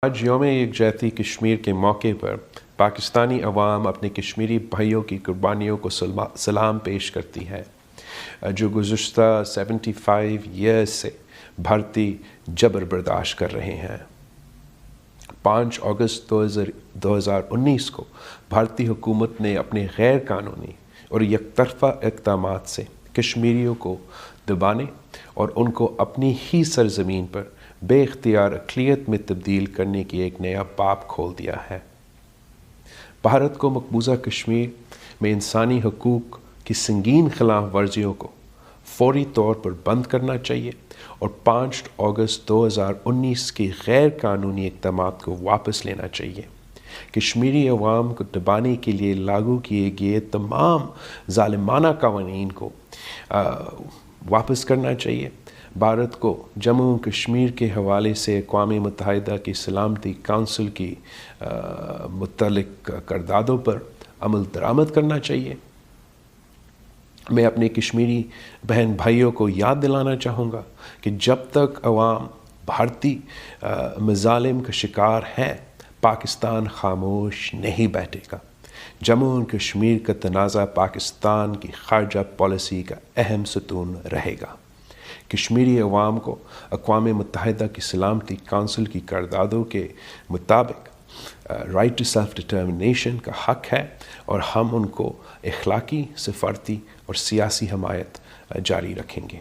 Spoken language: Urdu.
آج یوم یکجہتی کشمیر کے موقع پر پاکستانی عوام اپنے کشمیری بھائیوں کی قربانیوں کو سلام پیش کرتی ہے، جو گزشتہ 75 ایئرز سے بھارتی جبر برداشت کر رہے ہیں۔ 5 اگست 2019 کو بھارتی حکومت نے اپنے غیر قانونی اور یک طرفہ اقدامات سے کشمیریوں کو دبانے اور ان کو اپنی ہی سرزمین پر بے اختیار اقلیت میں تبدیل کرنے کی ایک نیا باب کھول دیا ہے۔ بھارت کو مقبوضہ کشمیر میں انسانی حقوق کی سنگین خلاف ورزیوں کو فوری طور پر بند کرنا چاہیے اور 5 اگست 2019 کے غیر قانونی اقدامات کو واپس لینا چاہیے۔ کشمیری عوام کو دبانے کے لیے لاگو کیے گئے تمام ظالمانہ قوانین کو واپس کرنا چاہیے۔ بھارت کو جموں و کشمیر کے حوالے سے اقوام متحدہ کی سلامتی کونسل کی متعلق قراردادوں پر عمل درآمد کرنا چاہیے۔ میں اپنے کشمیری بہن بھائیوں کو یاد دلانا چاہوں گا کہ جب تک عوام بھارتی مظالم کا شکار ہیں، پاکستان خاموش نہیں بیٹھے گا۔ جموں و کشمیر کا تنازع پاکستان کی خارجہ پالیسی کا اہم ستون رہے گا۔ کشمیری عوام کو اقوام متحدہ کی سلامتی کونسل کی قراردادوں کے مطابق رائٹ ٹو سیلف ڈٹرمنیشن کا حق ہے اور ہم ان کو اخلاقی، سفارتی اور سیاسی حمایت جاری رکھیں گے۔